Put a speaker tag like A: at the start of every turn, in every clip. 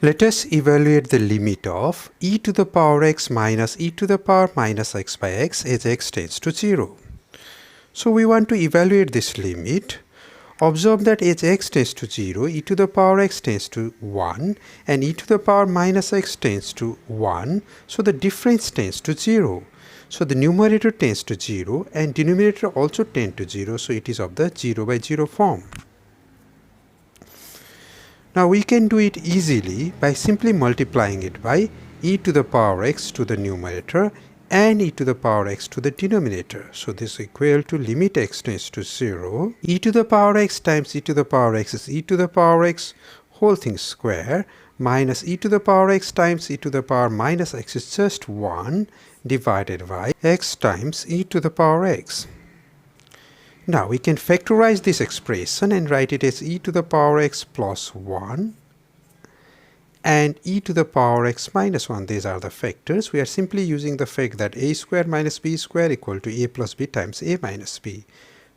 A: Let us evaluate the limit of e to the power x minus e to the power minus x by x as x tends to 0. So we want to evaluate this limit. Observe that as x tends to 0, e to the power x tends to 1 and e to the power minus x tends to 1. So the difference tends to 0. So the numerator tends to 0 and denominator also tends to 0. So it is of the 0 by 0 form. Now we can do it easily by simply multiplying it by e to the power x to the numerator and e to the power x to the denominator. So this is equal to limit x tends to 0. E to the power x times e to the power x is e to the power x whole thing square minus e to the power x times e to the power minus x is just 1 divided by x times e to the power x. Now we can factorize this expression and write it as e to the power x plus 1 and e to the power x minus 1. These are the factors. We are simply using the fact that a square minus b square equal to a plus b times a minus b.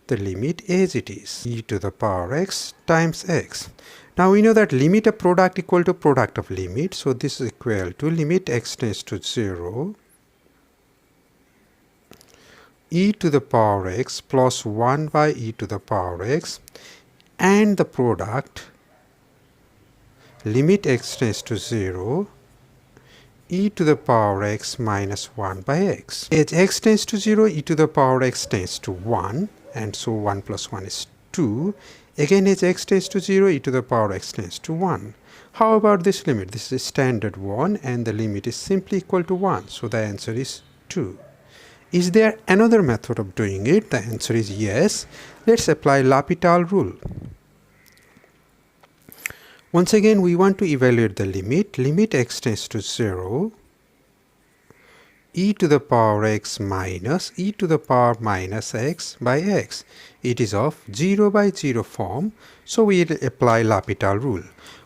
A: The limit as it is, e to the power x times x. Now we know that limit of product equal to product of limit. So this is equal to limit x tends to 0 e to the power x plus 1 by e to the power x and the product limit x tends to 0 e to the power x minus 1 by x. As x tends to 0, e to the power x tends to 1 and so 1 plus 1 is 2. Again as x tends to 0, e to the power x tends to 1. How about this limit? This is a standard one and the limit is simply equal to 1. So the answer is 2. Is there another method of doing it? The answer is yes. Let's apply L'Hopital rule. Once again, we want to evaluate the limit. Limit x tends to 0, e to the power x minus e to the power minus x by x. It is of 0 by 0 form. So we will apply L'Hopital rule,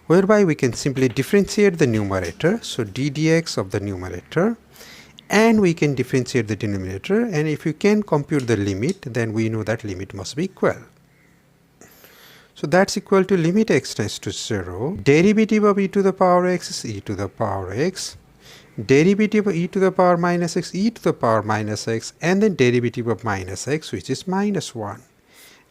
A: whereby we can simply differentiate the numerator. So d dx of the numerator. And we can differentiate the denominator, and if you can compute the limit, then we know that limit must be equal. So that's equal to limit x tends to 0. Derivative of e to the power x is e to the power x. Derivative of e to the power minus x, e to the power minus x, and then derivative of minus x, which is minus 1.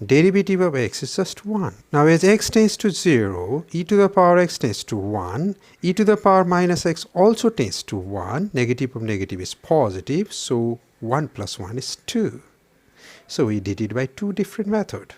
A: Derivative of x is just 1. Now as x tends to 0, e to the power x tends to 1, e to the power minus x also tends to 1, negative of negative is positive, so 1 plus 1 is 2. So we did it by two different methods.